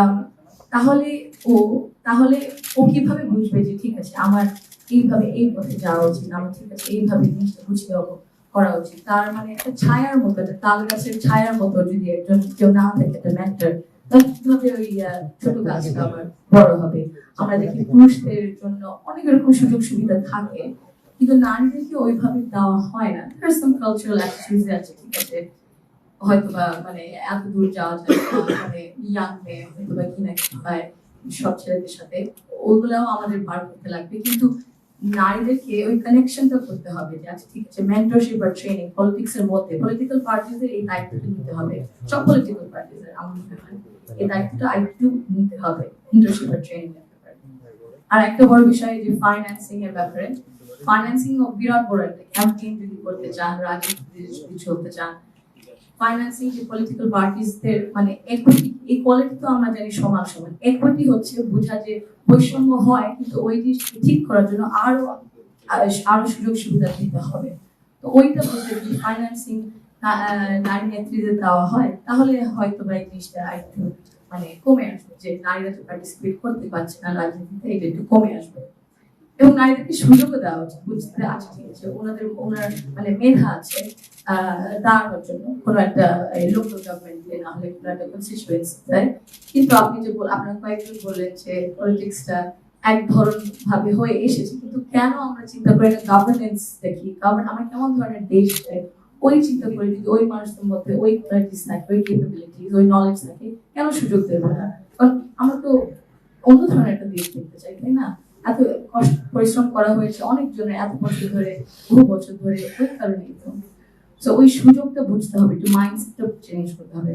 আম, তাহলে ও তাহলে ও কিভাবে বুঝবে যে ঠিক আছে আমার এইভাবে এই পথে যাওয়া উচিত, আমার ঠিক আছে এইভাবে জিনিসটা বুঝিয়ে করা উচিত। তার মানে একটা ছায়ার মতো, একটা তাল গাছের ছায়ার মতো যদি একজন কেউ না থাকে, একটা মেন্টর, তাহলে কিভাবে ওই ছোট গাছটা আবার বড় হবে? আমরা দেখি পুরুষদের জন্য অনেক রকম সুযোগ সুবিধা থাকে, কিন্তু নারীদেরকে ওইভাবে দেওয়া হয় না। কালচারাল অ্যাটিটিউডস আছে, ঠিক আছে, হয়তো বা মানে এত দূর যাওয়া যায় না, মানে ইয়াং মেয়ে হয়তো বা কিনা হয় সব ছেলেদের সাথে, ওগুলাও আমাদের বার করতে লাগবে। কিন্তু নারীদেরকে ওই কানেকশনটা করতে হবে যে আচ্ছা ঠিক আছে, মেন্টরশিপ আর ট্রেনিং পলিটিক্স এর মধ্যে পলিটিক্যাল পার্টিদের এই দায়িত্বটা নিতে হবে। সব পলিটিক্যাল পার্টিদের আমার মনে হয় এই দায়িত্বটা আরেকটু নিতে হবে, মেন্টরশিপ আর ট্রেনিং এর ব্যাপারে। আর একটা বড় বিষয় যে ফাইন্যান্সিং এর ব্যাপারে, ফাইন্যান্সিং ও বিরাট বড় একটা ক্যাম্পেইন যদি করতে চান, রাজনীতি যদি চলতে চান, ফাইন্যান্সিং যে পলিটিক্যাল পার্টিসদের মানে ইকুইটি, ইকুয়ালিটি তো আমরা জানি সমান সমান, ইকুইটি হচ্ছে বোঝা যে বৈষম্য হয় কিন্তু ওই জিনিসকে ঠিক করার জন্য আরো আরো সুযোগ সুবিধা দিতে হবে। তো ওইটা বলতে যদি ফাইন্যান্সিং নারী নেত্রীদের দেওয়া হয় তাহলে হয়তো বা এই জিনিসটা একটু মানে কমে আসবে, যে নারীরা তো পার্টিসিপেট করতে পারছে না রাজনীতিতে, এটা একটু কমে আসবে। এবং নারীদেরকে সুযোগও দেওয়া উচিত, বুঝতে আছে ঠিক আছে ওনার মানে মেধা আছে দাঁড়ানোর জন্য কোনো একটা লোকাল গভর্নমেন্টে, না হলে কোনো একটা কনস্টিটিউয়েন্সিতে। কিন্তু আপনি যে আপনার কয়েকজন বললেন যে পলিটিক্সটা এক ধরন ভাবে হয়ে এসেছে, কিন্তু কেন আমরা চিন্তা করি না গভর্নেন্স দেখি, আমরা কেমন ধরনের দেশ চাই, ওই চিন্তা করে যদি ওই মানুষদের মধ্যে ওই কোয়ালিটিস থাকে, ওই ক্যাপাবিলিটিস, ওই নলেজ থাকে, কেন সুযোগ দেবো না? কারণ আমরা তো অন্য ধরনের একটা দেশ দেখতে চাই, তাই না? এত কষ্ট পরিশ্রম করা হয়েছে অনেক জনের এত বছর ধরে, বহু বছর ধরে, ওই কারণেই তো। সো ওই সুযোগটা বুঝতে হবে, একটু মাইন্ডসেটটা চেঞ্জ করতে হবে।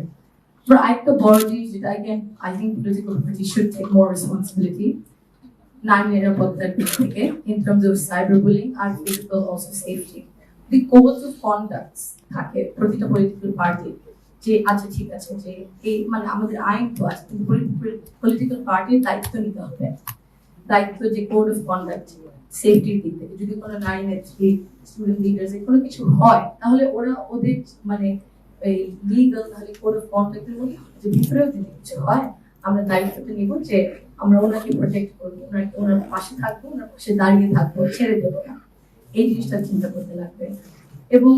আরেকটা বড় জিনিস যেটা I think political party should take more responsibility নারী নিরাপত্তার দিক থেকে, in terms of cyber bullying আর physical also safety. The codes of conducts থাকে প্রতিটা পলিটিক্যাল পার্টি, যে আচ্ছা ঠিক আছে যে এই মানে আমাদের আইন তো আছে, কিন্তু পলিটিক্যাল পার্টির দায়িত্ব নিতে হবে, দায়িত্ব যে কোড অফ কন্ডাক্ট সেফটির দিক থেকে। যদি কোনো নারী নেত্রী, স্টুডেন্ট লিডার্স কোনো কিছু হয়, তাহলে ওরা ওদের মানে এই লিগাল তাহলে কোড অফ কন্ডাক্টের মধ্যে যে ভিতরেও যদি কিছু হয়, আমরা দায়িত্বটা নিব যে আমরা ওনাকে প্রোটেক্ট করবো, ওনার পাশে থাকবো, ওনার পাশে দাঁড়িয়ে থাকবো, ছেড়ে দেবো না। এই জিনিসটা চিন্তা করতে লাগবে। এবং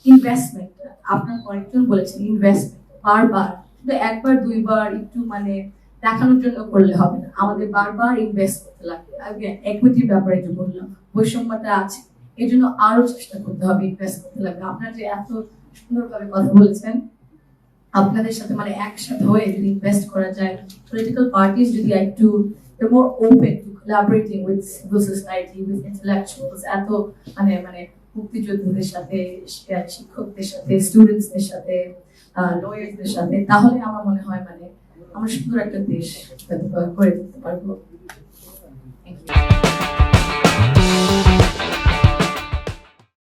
ইনভেস্টমেন্ট, আপনার কয়েকজন বলেছেন ইনভেস্টমেন্ট বারবার, শুধু একবার দুইবার একটু মানে দেখানোর জন্য করলে হবে না, আমাদের বারবার ইনভেস্ট করতে লাগবে। ইকুইটির ব্যাপারে যে বললাম, বৈষম্যটা আছে, এই জন্য আরো চেষ্টা করতে হবে, ইনভেস্ট করতে লাগবে। আপনার যে এত সুন্দরভাবে কথা বলেছেন, আপনাদের সাথে মানে একসাথে হয়ে যদি ইনভেস্ট করা যায়, পলিটিক্যাল পার্টিস যদি একটু more open to collaborating with civil society, with intellectuals, এত মানে মানে মুক্তিযোদ্ধাদের সাথে, শিক্ষকদের সাথে, স্টুডেন্টসদের সাথে, লয়ারদের সাথে, তাহলে আমার মনে হয় মানে আমরা সুন্দর একটা দেশ করে তুলতে পারবো।